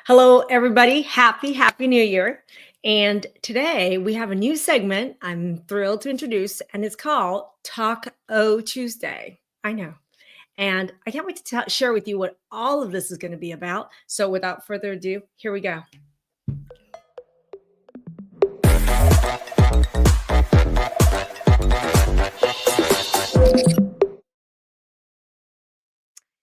Hello, everybody. Happy New Year. And today we have a new segment I'm thrilled to introduce, and it's called Talk O Tuesday. I know. And I can't wait to share with you what all of this is going to be about. So without further ado, here we go.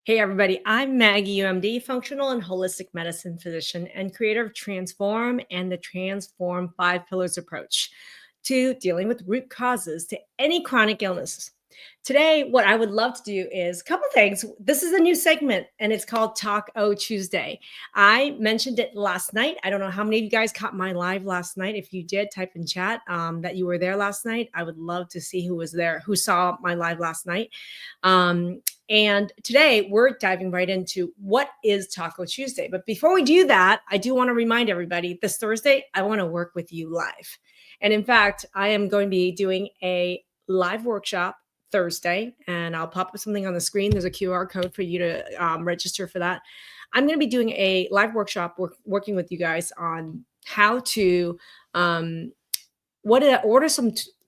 Hey, everybody. I'm Maggie, UMD, functional and holistic medicine physician and creator of Transform and the Transform 5 Pillars approach to dealing with root causes to any chronic illnesses. Today, what I would love to do is a couple things. This is a new segment and it's called Talk O Tuesday. I mentioned it last night. I don't know how many of you guys caught my live last night. If you did, type in chat that you were there last night. I would love to see who was there, who saw my live last night. And today we're diving right into what is Taco Tuesday. But before we do that, I do want to remind everybody this Thursday, I want to work with you live. And in fact, I am going to be doing a live workshop Thursday, and I'll pop up something on the screen. There's a QR code for you to register for that. I'm going to be doing a live workshop working with you guys on how to,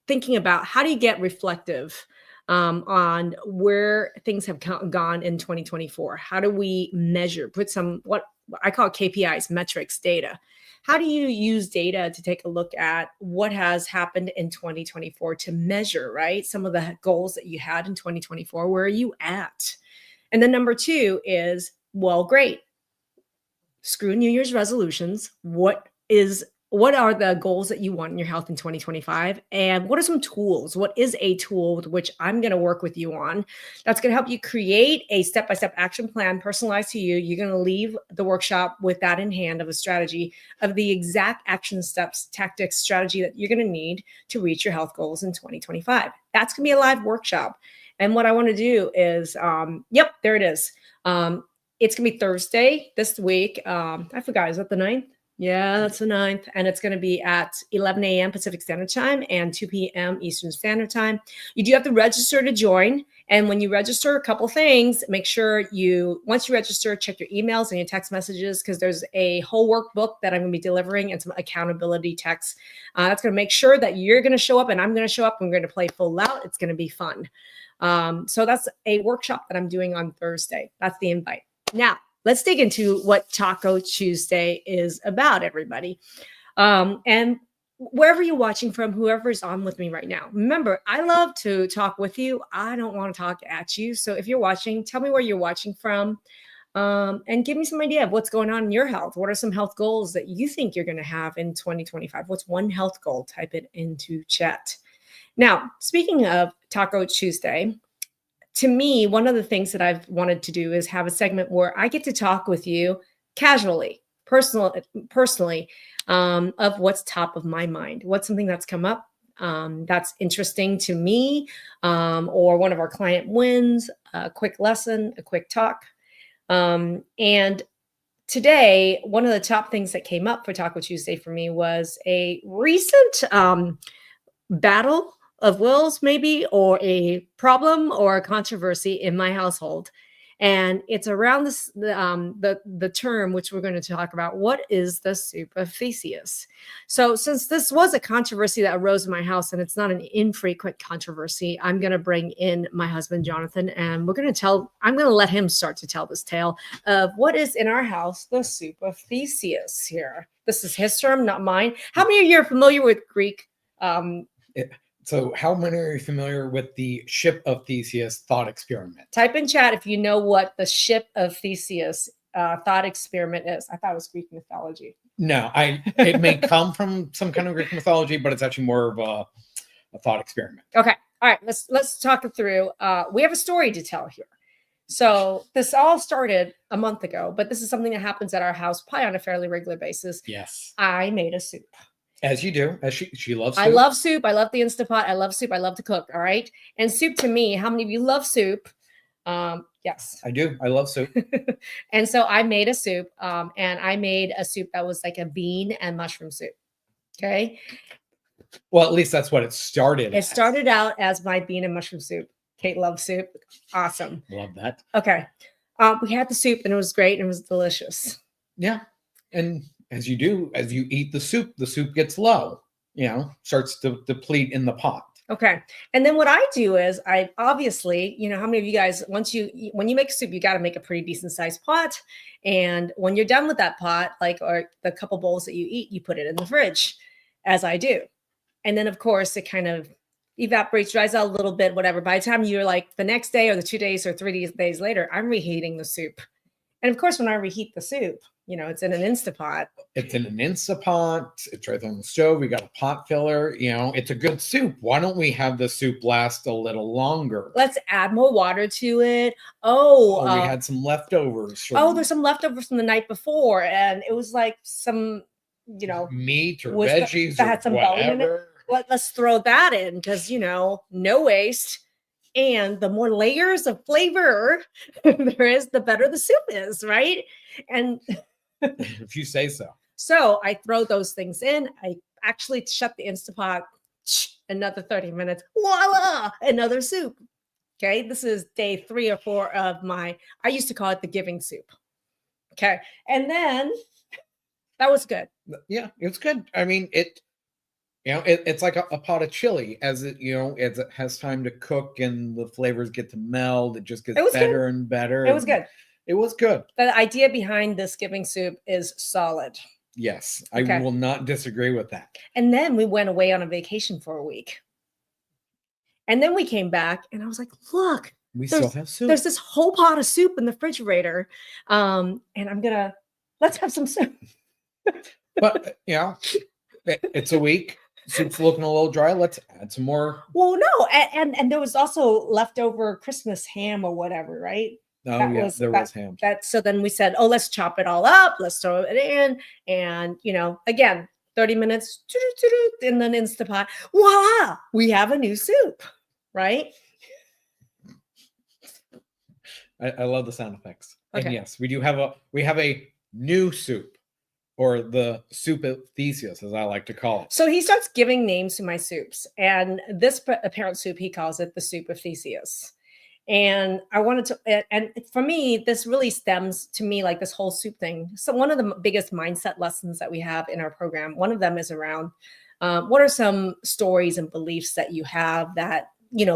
thinking about how do you get reflective on where things have gone in 2024. How do we measure, put some, what I call KPIs, metrics, data. How do you use data to take a look at what has happened in 2024 to measure, right? Some of the goals that you had in 2024, where are you at? And then number two is, well, great. Screw New Year's resolutions. What are the goals that you want in your health in 2025? And what are some tools? What is a tool with which I'm going to work with you on that's going to help you create a step-by-step action plan personalized to you? You're going to leave the workshop with that in hand of a strategy of the exact action steps, tactics, strategy that you're going to need to reach your health goals in 2025. That's going to be a live workshop. And what I want to do is, there it is. It's going to be Thursday this week. I forgot, is that the 9th? Yeah, that's the 9th. And it's going to be at 11 a.m. Pacific Standard Time and 2 p.m. Eastern Standard Time. You do have to register to join. And when you register, a couple things, make sure once you register, check your emails and your text messages, because there's a whole workbook that I'm going to be delivering and some accountability texts. That's going to make sure that you're going to show up and I'm going to show up. And we're going to play full out. It's going to be fun. So that's a workshop that I'm doing on Thursday. That's the invite. Now, let's dig into what Taco Tuesday is about, everybody. And wherever you're watching from, whoever's on with me right now, remember, I love to talk with you. I don't want to talk at you. So if you're watching, tell me where you're watching from and give me some idea of what's going on in your health. What are some health goals that you think you're going to have in 2025? What's one health goal? Type it into chat. Now, speaking of Taco Tuesday, to me, one of the things that I've wanted to do is have a segment where I get to talk with you casually, personally, of what's top of my mind. What's something that's come up that's interesting to me, or one of our client wins, a quick lesson, a quick talk. And today, one of the top things that came up for Taco Tuesday for me was a recent battle of wills, maybe, or a problem or a controversy in my household. And it's around this, the term, which we're going to talk about. What is the soup of Theseus? So since this was a controversy that arose in my house, and it's not an infrequent controversy, I'm going to bring in my husband, Jonathan, and I'm going to let him start to tell this tale of what is in our house, the soup of Theseus here. This is his term, not mine. How many of you are familiar with Greek? So how many are you familiar with the ship of Theseus thought experiment? Type in chat if you know what the ship of Theseus thought experiment is. I thought it was Greek mythology. No, it may come from some kind of Greek mythology, but it's actually more of a thought experiment. Okay. All right. Let's talk it through. We have a story to tell here. So this all started a month ago, but this is something that happens at our house probably on a fairly regular basis. Yes. I made a soup. As you do, as she loves soup. I love soup. I love the Instapot. I love soup. I love to cook. All right. And soup to me, how many of you love soup? Yes. I do. I love soup. And so I made a soup, and I made a soup that was like a bean and mushroom soup. Okay. Well, at least that's what it started. It started out as my bean and mushroom soup. Kate loves soup. Awesome. Love that. Okay. We had the soup and it was great and it was delicious. Yeah. And as you eat the soup gets low, starts to deplete in the pot. Okay. And then what I do is I obviously, how many of you guys, when you make soup, you got to make a pretty decent sized pot. And when you're done with that pot, or the couple bowls that you eat, you put it in the fridge, as I do. And then of course it kind of evaporates, dries out a little bit, whatever. By the time you're like the next day or the 2 days or 3 days later, I'm reheating the soup. And of course, when I reheat the soup, it's in an Instapot. It's in an Instapot. It's right on the stove. We got a pot filler. It's a good soup. Why don't we have the soup last a little longer? Let's add more water to it. We had some leftovers. There's some leftovers from the night before. And it was like some, meat or veggies that had some bone in it. Let's throw that in because, no waste. And the more layers of flavor there is, the better the soup is, right? And if you say so. So I throw those things in. I actually shut the Instapot, another 30 minutes, voila, another soup. Okay, this is day 3 or 4 of I used to call it the giving soup. Okay, and then that was good. Yeah, it's good. I mean, it's like a pot of chili as it has time to cook and the flavors get to meld. It just gets better and better. It was good. It was good. The idea behind this giving soup is solid. Yes, I will not disagree with that. And then we went away on a vacation for a week. And then we came back and I was like, look, we still have soup. There's this whole pot of soup in the refrigerator. And let's have some soup. But, it's a week. Soup's looking a little dry. Let's add some more. Well, no. And there was also leftover Christmas ham or whatever, right? Oh, there was ham. So then we said, let's chop it all up. Let's throw it in. And, again, 30 minutes in the Instapot. Voila! We have a new soup, right? I love the sound effects. Okay. And yes, we have a new soup, or the soup of Theseus, as I like to call it. So he starts giving names to my soups. And this apparent soup, he calls it the soup of Theseus. And I wanted to, and for me, this really stems to me like this whole soup thing. So one of the biggest mindset lessons that we have in our program, one of them is around what are some stories and beliefs that you have that,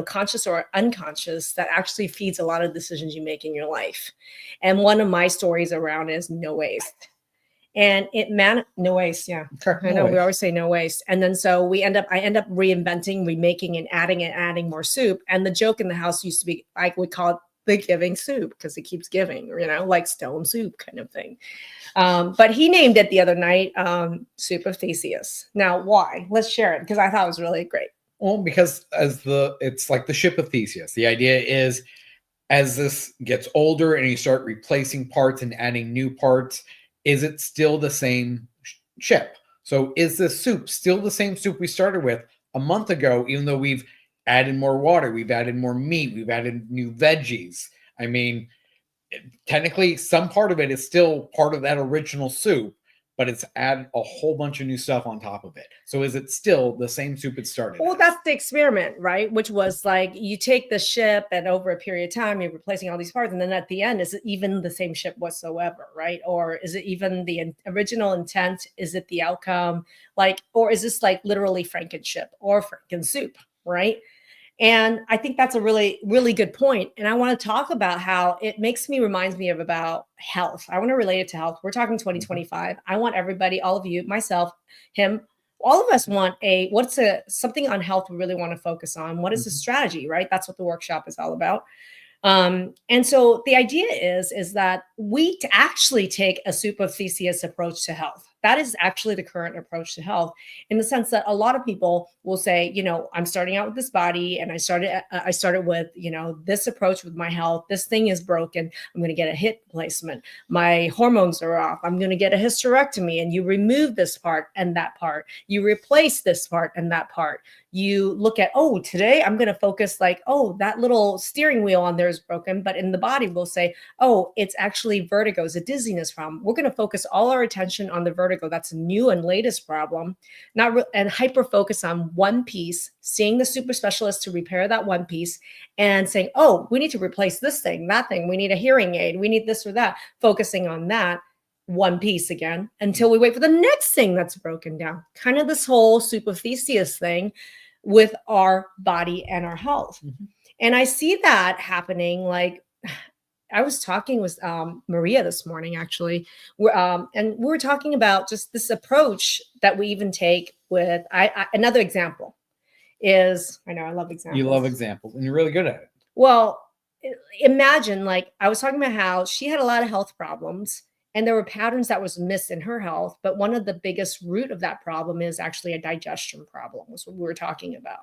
conscious or unconscious, that actually feeds a lot of decisions you make in your life. And one of my stories around is no waste. And no waste. Yeah. Okay, I know we always say no waste. And then so I end up reinventing, remaking and adding more soup. And the joke in the house used to be, we call it the giving soup because it keeps giving, like stone soup kind of thing. But he named it the other night, soup of Theseus. Now, why? Let's share it because I thought it was really great. Well, because it's like the ship of Theseus. The idea is as this gets older and you start replacing parts and adding new parts, is it still the same ship? So is this soup still the same soup we started with a month ago, even though we've added more water, we've added more meat, we've added new veggies? I mean, technically, some part of it is still part of that original soup, but it's added a whole bunch of new stuff on top of it. So is it still the same soup it started? Well, that's the experiment, right? Which was like you take the ship and over a period of time, you're replacing all these parts. And then at the end, is it even the same ship whatsoever, right? Or is it even the original intent? Is it the outcome? Or is this like literally Frankenship or Franken soup, right? And I think that's a really, really good point. And I want to talk about how it reminds me of about health. I want to relate it to health. We're talking 2025. I want everybody, all of you, myself, him, all of us want something on health we really want to focus on. What is the strategy, right? That's what the workshop is all about. And so the idea is that we actually take a soup of Theseus approach to health. That is actually the current approach to health, in the sense that a lot of people will say, I'm starting out with this body and I started with, this approach with my health. This thing is broken. I'm going to get a hip replacement. My hormones are off. I'm going to get a hysterectomy. And you remove this part and that part. You replace this part and that part. You look at, today I'm going to focus that little steering wheel on there is broken. But in the body, we'll say, it's actually vertigo, it's a dizziness problem. We're going to focus all our attention on the vertigo. That's a new and latest problem, and hyper focus on one piece, seeing the super specialist to repair that one piece and saying, we need to replace this thing, that thing. We need a hearing aid. We need this or that, focusing on that. one piece again until we wait for the next thing that's broken down. Kind of this whole soup of Theseus thing with our body and our health. Mhm. And I see that happening. Like I was talking with Maria this morning, actually, and we were talking about just this approach that we even take with another example is, I know I love examples. You love examples, and you're really good at it. Well, imagine, like I was talking about how she had a lot of health problems and there were patterns that was missed in her health, but one of the biggest root of that problem is actually a digestion problem, was what we were talking about.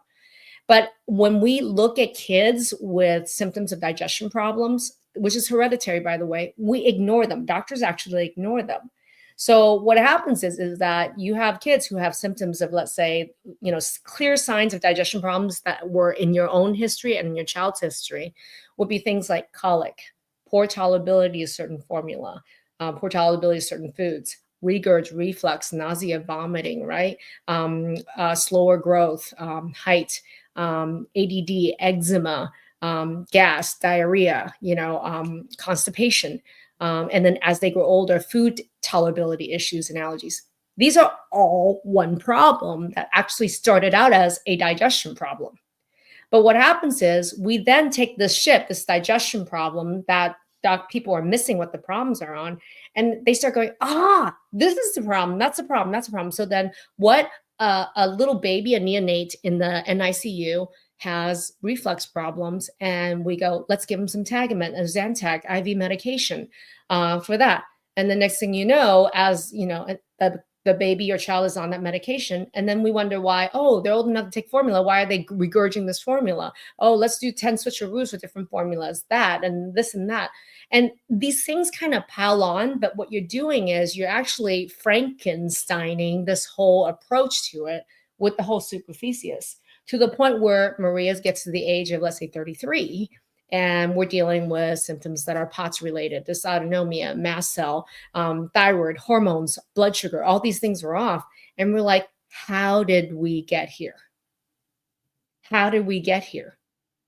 But when we look at kids with symptoms of digestion problems, which is hereditary, by the way, we ignore them. Doctors actually ignore them. So what happens is that you have kids who have symptoms of, let's say, clear signs of digestion problems that were in your own history and in your child's history would be things like colic, poor tolerability of certain formula, poor tolerability of certain foods, regurg, reflux, nausea, vomiting, right? Slower growth, height, ADD, eczema, gas, diarrhea, constipation. And then as they grow older, food tolerability issues and allergies. These are all one problem that actually started out as a digestion problem. But what happens is we then take this digestion problem that people are missing what the problems are on, and they start going, this is the problem, that's the problem, that's the problem. So then what a little baby, a neonate in the NICU has reflux problems, and we go, let's give them some Tagamet and Zantac IV medication for that. And the next thing you know, as you know, the baby or child is on that medication, and then we wonder why, they're old enough to take formula. Why are they regurging this formula? Let's do 10 switcheroos with different formulas, that and this and that. And these things kind of pile on, but what you're doing is you're actually Frankensteining this whole approach to it with the whole soup of Theseus, to the point where Maria gets to the age of, let's say, 33, and we're dealing with symptoms that are POTS related, dysautonomia, mast cell, thyroid, hormones, blood sugar, all these things are off. And we're like, how did we get here? How did we get here?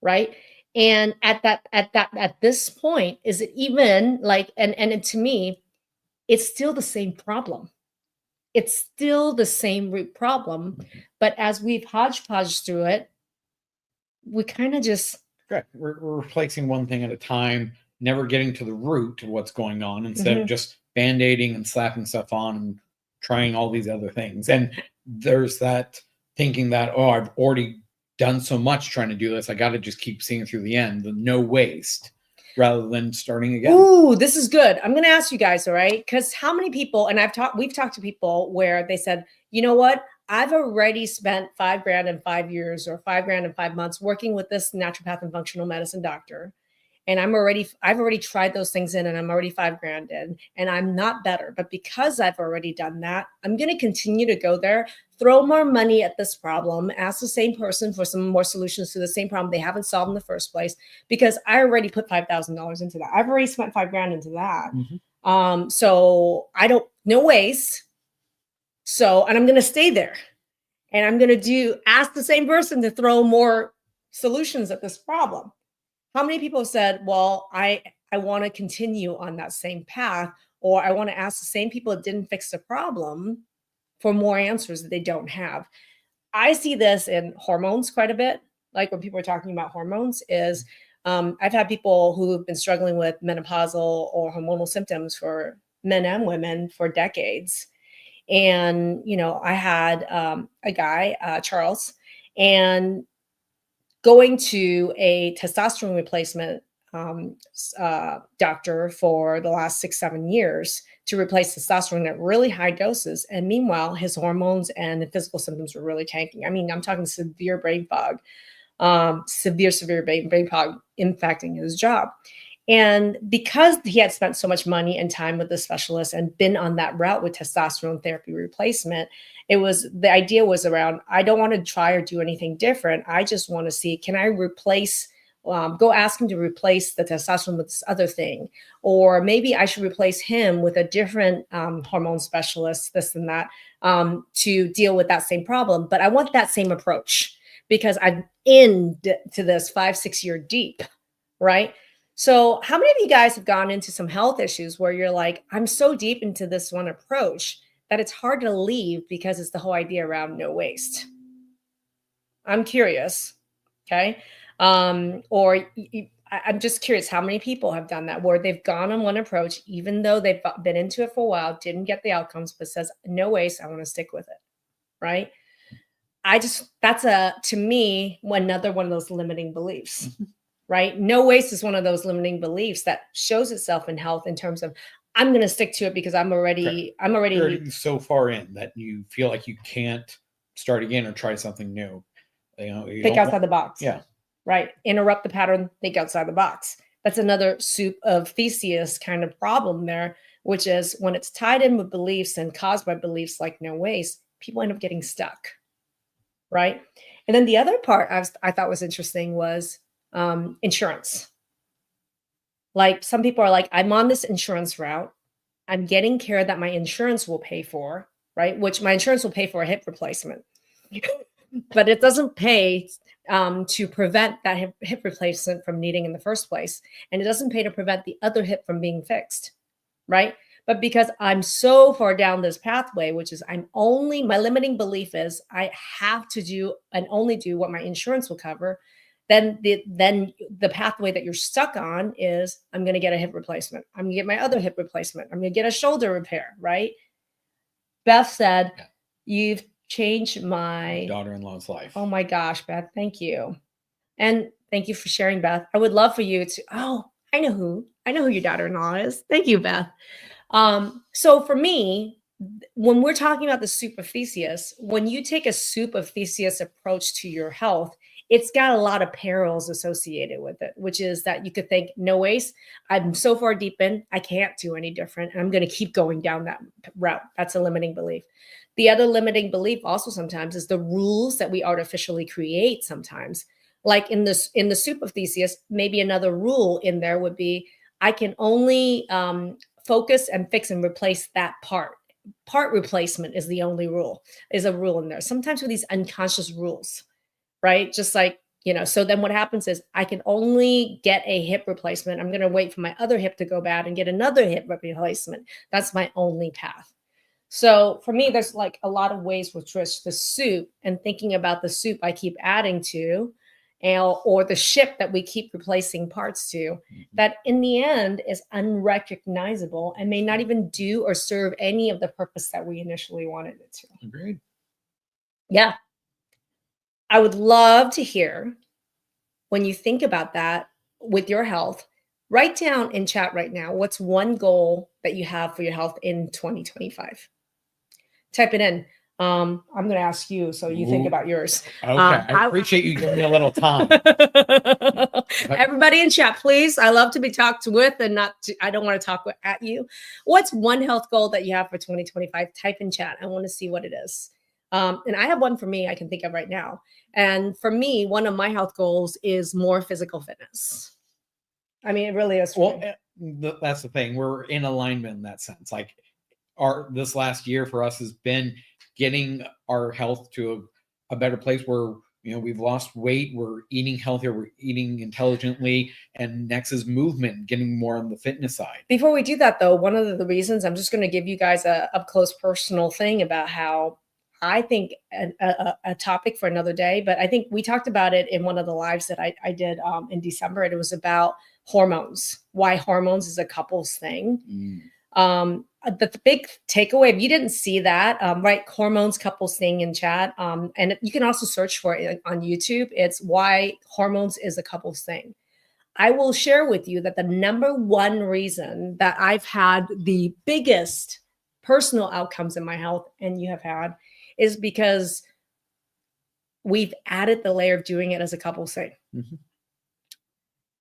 Right? And at this point, is it even like, and to me, it's still the same problem. It's still the same root problem. But as we've hodgepodged through it, we kind of just, correct. We're replacing one thing at a time, never getting to the root of what's going on, instead of just band-aiding and slapping stuff on and trying all these other things. And there's that thinking that, I've already done so much trying to do this, I got to just keep seeing through the end, the no waste, rather than starting again. Ooh, this is good. I'm going to ask you guys, all right? Because how many people, and we've talked to people where they said, you know what? I've already spent $5,000 in 5 years or $5,000 in 5 months working with this naturopath and functional medicine doctor. And I've already tried those things in, and I'm already $5,000 in, and I'm not better. But because I've already done that, I'm going to continue to go there, throw more money at this problem, ask the same person for some more solutions to the same problem they haven't solved in the first place, because I already put $5,000 into that. I've already spent $5,000 into that. Mm-hmm. So no waste. So, and I'm going to stay there, and I'm going to ask the same person to throw more solutions at this problem. How many people have said, well, I want to continue on that same path, or I want to ask the same people that didn't fix the problem for more answers that they don't have? I see this in hormones quite a bit. Like when people are talking about hormones is, I've had people who have been struggling with menopausal or hormonal symptoms for men and women for decades. And, I had a guy, Charles, and going to a testosterone replacement doctor for the last 6-7 years to replace testosterone at really high doses. And meanwhile, his hormones and the physical symptoms were really tanking. I mean, I'm talking severe brain fog, severe brain fog impacting his job. And because he had spent so much money and time with the specialist and been on that route with testosterone therapy replacement, the idea was around, I don't want to try or do anything different. I just want to see, can I go ask him to replace the testosterone with this other thing? Or maybe I should replace him with a different hormone specialist, this and that, to deal with that same problem. But I want that same approach because I'm into this 5-6 year deep, right? So how many of you guys have gone into some health issues where you're like, I'm so deep into this one approach that it's hard to leave because it's the whole idea around no waste? I'm curious. Okay. I'm just curious how many people have done that where they've gone on one approach, even though they've been into it for a while, didn't get the outcomes, but says, no waste, I want to stick with it. Right. That's to me, another one of those limiting beliefs. Right. No waste is one of those limiting beliefs that shows itself in health in terms of, I'm going to stick to it because You're already so far in that you feel like you can't start again or try something new. You think don't outside the box. Yeah. Right. Interrupt the pattern, think outside the box. That's another soup of Theseus kind of problem there, which is when it's tied in with beliefs and caused by beliefs like no waste, people end up getting stuck. Right. And then the other part I thought was interesting was insurance. Like some people are like, I'm on this insurance route. I'm getting care that my insurance will pay for, right? Which my insurance will pay for a hip replacement, but it doesn't pay to prevent that hip replacement from needing in the first place. And it doesn't pay to prevent the other hip from being fixed, right? But because I'm so far down this pathway, which is my limiting belief is I have to do and only do what my insurance will cover, then the pathway that you're stuck on is I'm going to get a hip replacement. I'm going to get my other hip replacement. I'm going to get a shoulder repair, right? Beth said, you've changed my daughter-in-law's life. Oh my gosh, Beth, thank you. And thank you for sharing, Beth. I would love for you to, I know who your daughter-in-law is. Thank you, Beth. So for me, when we're talking about the soup of Theseus, when you take a soup of Theseus approach to your health, it's got a lot of perils associated with it, which is that you could think, no waste, I'm so far deep in, I can't do any different. And I'm going to keep going down that route. That's a limiting belief. The other limiting belief also sometimes is the rules that we artificially create sometimes. Like in the soup of Theseus, maybe another rule in there would be, I can only focus and fix and replace that part. Part replacement is the only rule, is a rule in there. Sometimes with these unconscious rules, right? Just like, so then what happens is I can only get a hip replacement. I'm going to wait for my other hip to go bad and get another hip replacement. That's my only path. So for me, there's like a lot of ways with Trish, the soup and thinking about the soup I keep adding to, or the ship that we keep replacing parts to, that in the end is unrecognizable and may not even do or serve any of the purpose that we initially wanted it to. Agreed. Yeah. I would love to hear when you think about that with your health, write down in chat right now, what's one goal that you have for your health in 2025? Type it in. I'm going to ask you, so you think about yours. Okay. I appreciate you giving me a little time. Everybody in chat, please. I love to be talked with and I don't want to talk at you. What's one health goal that you have for 2025? Type in chat. I want to see what it is. And I have one for me I can think of right now. And for me, one of my health goals is more physical fitness. I mean, it really is. Well, that's the thing. We're in alignment in that sense. Like this last year for us has been getting our health to a better place where, we've lost weight, we're eating healthier, we're eating intelligently, and next is movement, getting more on the fitness side. Before we do that though, one of the reasons, I'm just going to give you guys a up close personal thing about how I think a topic for another day, but I think we talked about it in one of the lives that I did in December. And it was about hormones, why hormones is a couple's thing. The big takeaway, if you didn't see that, right, hormones couples thing in chat, and you can also search for it on YouTube. It's why hormones is a couple's thing. I will share with you that the number one reason that I've had the biggest personal outcomes in my health, and you have had, is because we've added the layer of doing it as a couple thing.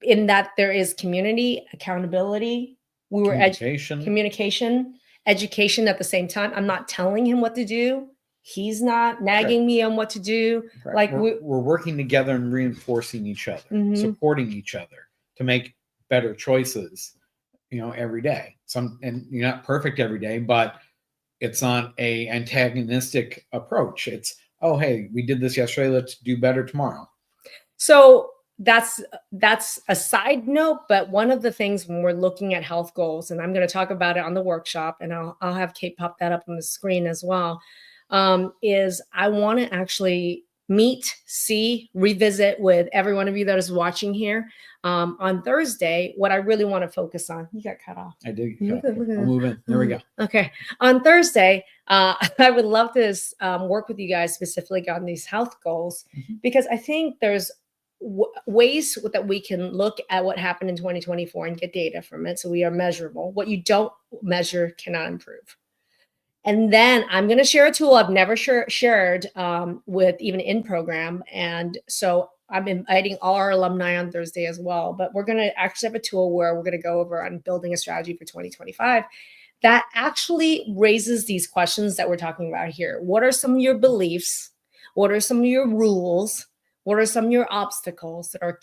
In that there is community, accountability, communication, education at the same time. I'm not telling him what to do. He's not nagging me on what to do. Right. Like we're working together and reinforcing each other, supporting each other to make better choices, every day. And you're not perfect every day, but it's not a antagonistic approach. It's, oh, hey, we did this yesterday. Let's do better tomorrow. So that's a side note, but one of the things when we're looking at health goals, and I'm going to talk about it on the workshop, and I'll have Kate pop that up on the screen as well, is I want to actually meet, see, revisit with every one of you that is watching here on Thursday. What I really want to focus on. You got cut off. I did. Look at I'll move in. There we go. Okay. On Thursday, I would love to work with you guys specifically on these health goals, because I think there's ways that we can look at what happened in 2024 and get data from it, so we are measurable. What you don't measure cannot improve. And then I'm going to share a tool I've never shared with even in program. And so I'm inviting all our alumni on Thursday as well. But we're going to actually have a tool where we're going to go over on building a strategy for 2025 that actually raises these questions that we're talking about here. What are some of your beliefs? What are some of your rules? What are some of your obstacles that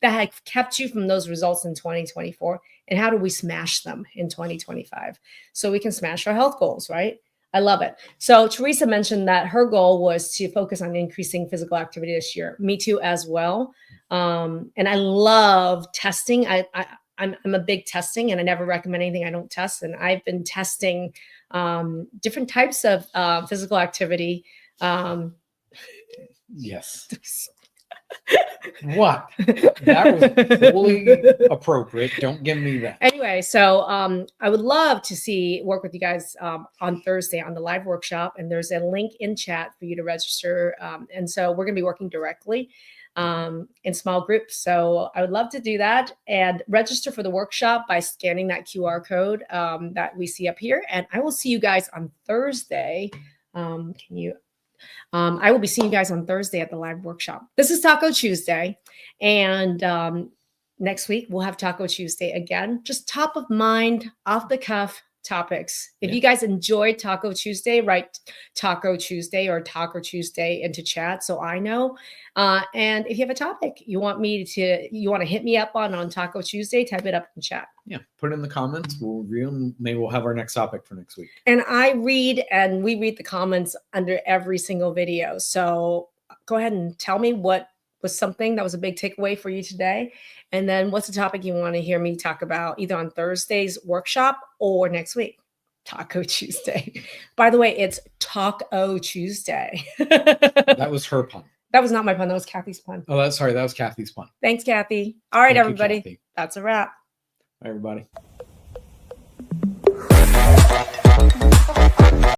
have kept you from those results in 2024? And how do we smash them in 2025 so we can smash our health goals, right? I love it. So Teresa mentioned that her goal was to focus on increasing physical activity this year. Me too as well. And I love testing. I'm a big testing, and I never recommend anything I don't test. And I've been testing different types of physical activity. Yes. What? That was fully appropriate. Don't give me that. Anyway, so I would love to work with you guys on Thursday on the live workshop, and there's a link in chat for you to register. And so we're going to be working directly in small groups. So I would love to do that and register for the workshop by scanning that QR code that we see up here. And I will see you guys on Thursday. I will be seeing you guys on Thursday at the live workshop. This is Taco Tuesday. And next week, we'll have Taco Tuesday again. Just top of mind, off the cuff topics. If you guys enjoyed Taco Tuesday, write Taco Tuesday or Taco Tuesday into chat so I know. And if you have a topic you want to hit me up on Taco Tuesday, type it up in chat. Yeah, put it in the comments. We'll review them. Maybe we'll have our next topic for next week. And we read the comments under every single video. So go ahead and tell me what was something that was a big takeaway for you today. And then what's the topic you want to hear me talk about either on Thursday's workshop or next week? Taco Tuesday. By the way, it's Taco Tuesday. That was her pun. That was not my pun. That was Kathy's pun. Oh, that was Kathy's pun. Thanks, Kathy. All right, Thank you, everybody. Kathy. That's a wrap. Bye, everybody.